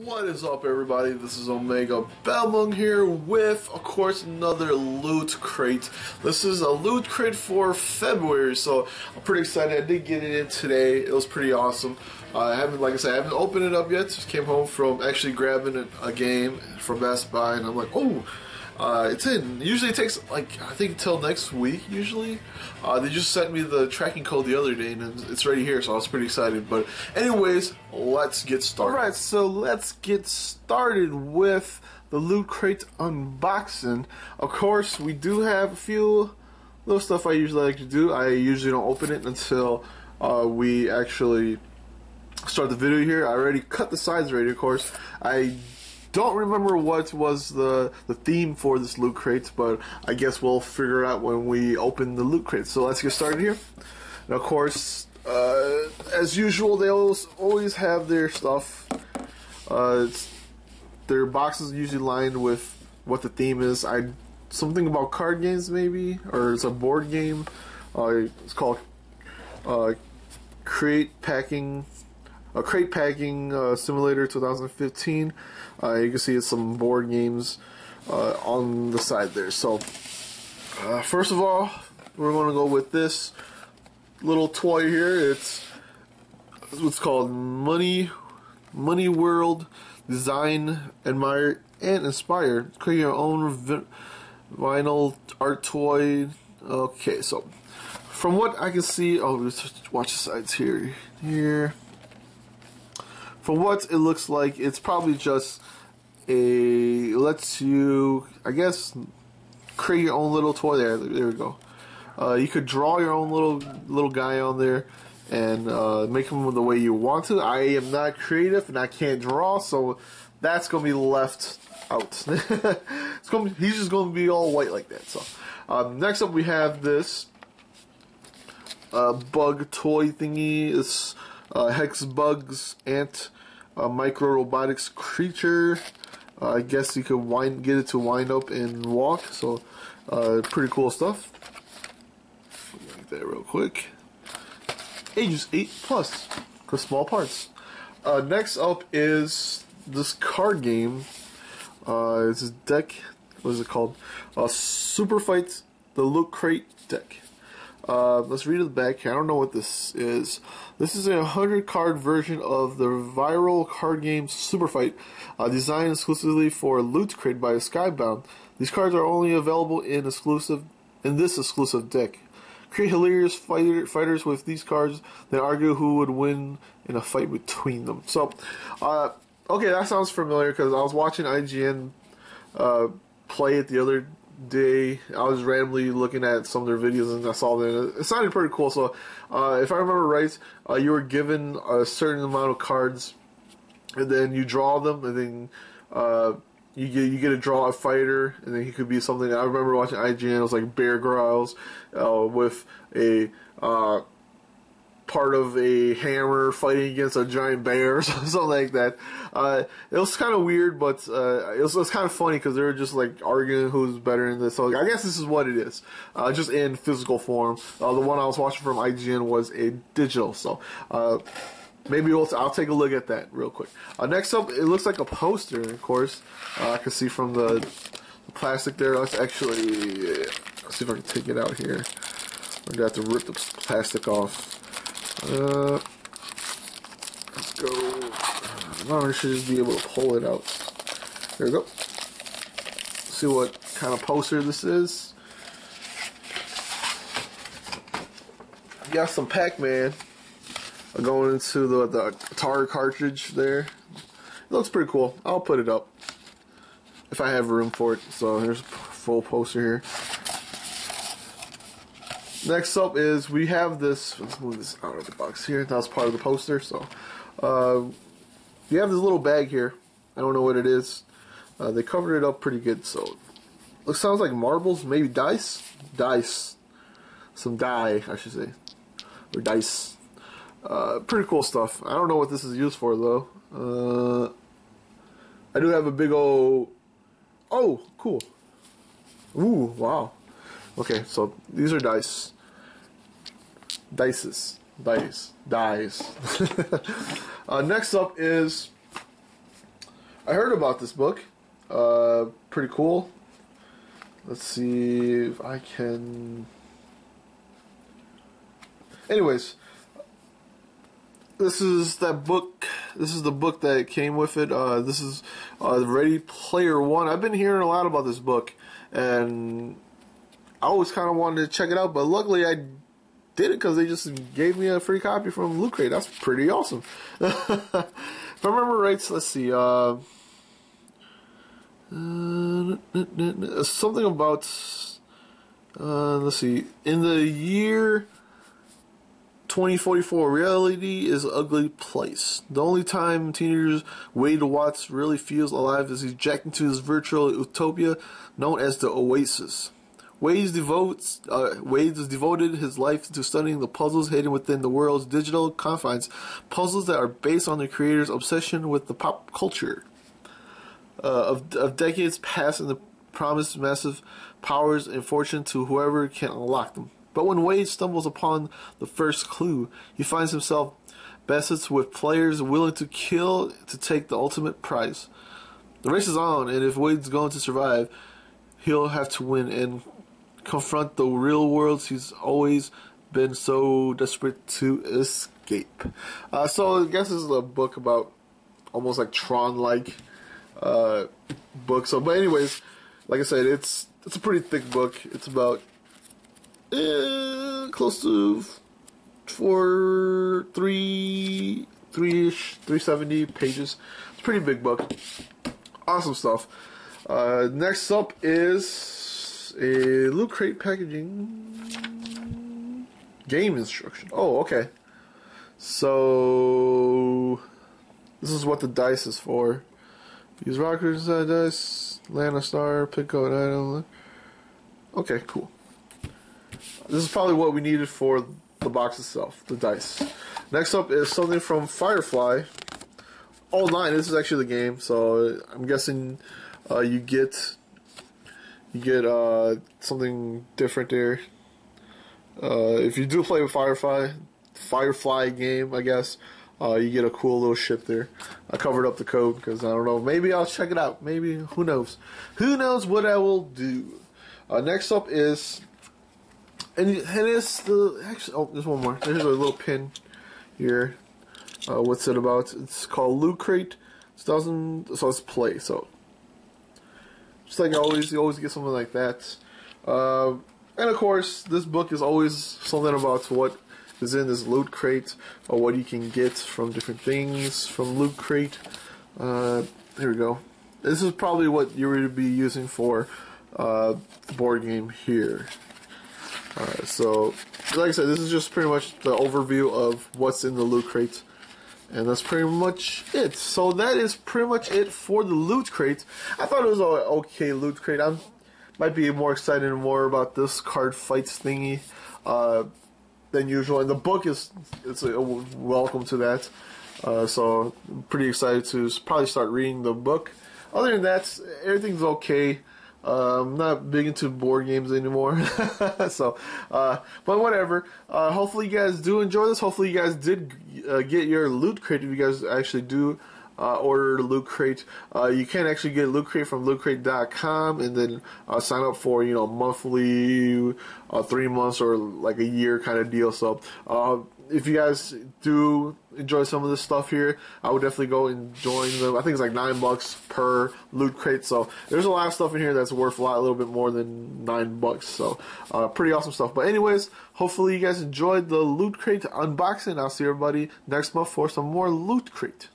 What is up, everybody? This is Omegabalmung here with, of course, another Loot Crate. This is a Loot Crate for February, so I'm pretty excited. I did get it in today. It was pretty awesome. I haven't, like I said, I haven't opened it up yet. Just came home from actually grabbing a game from Best Buy, and I'm like, oh, it's in. Usually it takes, like, I think until next week, usually. They just sent me the tracking code the other day, and it's already here, so I was pretty excited. But anyways, let's get started. Alright, so let's get started with the Loot Crate unboxing. Of course, we do have a few little stuff I usually like to do. I usually don't open it until we actually start the video here. I already cut the sides already, of course. I don't remember what was the theme for this Loot Crate, but I guess we'll figure it out when we open the Loot Crate. So let's get started here. And of course, as usual, they always have their stuff. Their boxes are usually lined with what the theme is. Something about card games, maybe, or it's a board game. It's called Crate Packing Simulator 2015. You can see it's some board games on the side there. So first of all, we're going to go with this little toy here. It's what's called Money World. Design, admire, and inspire. Create your own vinyl art toy. Okay, so from what I can see, let's watch the sides here. From what it looks like, it's probably just lets you, I guess, create your own little toy there. There we go. You could draw your own little guy on there and make him the way you want to. I am not creative and I can't draw, so that's gonna be left out. He's just gonna be all white like that. So next up we have this bug toy thingy. It's Hex Bugs Ant micro robotics creature. I guess you could get it to wind up and walk. So pretty cool stuff. Like that real quick. Ages 8+, for small parts. Next up is this card game. It's this deck. What is it called? Super Fight the Loot Crate deck. Let's read the back here. I don't know what this is. This is a 100-card version of the viral card game Super Fight, designed exclusively for Loot Crate by Skybound. These cards are only available in this exclusive deck. Create hilarious fighters with these cards, then argue who would win in a fight between them. So, okay, that sounds familiar because I was watching IGN play it the other day. I was randomly looking at some of their videos and I saw that it sounded pretty cool. So if I remember right, you were given a certain amount of cards and then you draw them, and then you get to draw a fighter, and then he could be something. I remember watching IGN. It was like Bear Grylls with a part of a hammer fighting against a giant bear or something like that. It was kind of weird, but it was kind of funny because they were just like arguing who's better in this. So I guess this is what it is, just in physical form. The one I was watching from IGN was a digital. So maybe I'll take a look at that real quick. Next up, it looks like a poster, of course. I can see from the plastic there. Let's actually let's see if I can take it out here. I'm gonna have to rip the plastic off. Let's go. I should just be able to pull it out. There we go. See what kind of poster this is. You got some Pac-Man going into the Atari cartridge there. It looks pretty cool. I'll put it up if I have room for it. So here's a full poster here. Next up is we have this. Let's move this out of the box here. That was part of the poster. So you have this little bag here. I don't know what it is. They covered it up pretty good. So it sounds like marbles, maybe dice. Some die, I should say, or dice. Pretty cool stuff. I don't know what this is used for though. I do have a big old. Oh, cool. Ooh, wow. Okay, so these are dice. Dice. Next up is I heard about this book. Pretty cool. Let's see if I can. Anyways, this is that book. This is the book that came with it. This is Ready Player One. I've been hearing a lot about this book, and I always kind of wanted to check it out, but luckily I did it because they just gave me a free copy from Lootcrate. That's pretty awesome. If I remember right, so let's see. Something about, let's see, in the year 2044, reality is an ugly place. The only time teenagers Wade Watts really feels alive is he's jacked into his virtual utopia known as the Oasis. Wade has devoted his life to studying the puzzles hidden within the world's digital confines, puzzles that are based on the creator's obsession with the pop culture of decades past and the promised massive powers and fortune to whoever can unlock them. But when Wade stumbles upon the first clue, he finds himself bested with players willing to kill to take the ultimate prize. The race is on, and if Wade's going to survive, he'll have to win and confront the real world he's always been so desperate to escape. So I guess this is a book about almost like Tron-like book. So, but anyways, like I said, it's a pretty thick book. It's about close to 370 pages. It's a pretty big book. Awesome stuff. Next up is a Lootcrate packaging game instruction. Oh, okay. So this is what the dice is for. Use rockers inside dice, land a star, pick out an item. Okay, cool. This is probably what we needed for the box itself, the dice. Next up is something from Firefly. Oh, 9. This is actually the game, so I'm guessing you get something different there. If you do play with Firefly game, I guess. You get a cool little ship there. I covered up the code because I don't know. Maybe I'll check it out. Maybe, who knows? Who knows what I will do? Next up is, and it's the, actually, oh, there's one more. There's a little pin here. What's it about? It's called Lootcrate. So it's play. So just like always, you always get something like that. And of course, this book is always something about what is in this Lootcrate, or what you can get from different things from Lootcrate. Here we go. This is probably what you're going to be using for the board game here. So, like I said, this is just pretty much the overview of what's in the Lootcrate, and that's pretty much it. So that is pretty much it for the Lootcrate. I thought it was an okay Lootcrate. I might be more excited more about this card fights thingy than usual, and the book it's a welcome to that. So I'm pretty excited to probably start reading the book. Other than that, everything's okay. I'm not big into board games anymore. So, but whatever. Hopefully you guys do enjoy this. Hopefully you guys did get your Lootcrate. If you guys actually do order Lootcrate, you can actually get Lootcrate from Lootcrate.com, and then sign up for monthly, 3 months, or like a year kind of deal. So if you guys do enjoy some of this stuff here, I would definitely go and join them. I think it's like $9 per Lootcrate. So there's a lot of stuff in here that's worth a little bit more than $9. So pretty awesome stuff. But anyways, hopefully you guys enjoyed the Lootcrate unboxing. I'll see everybody next month for some more Lootcrate.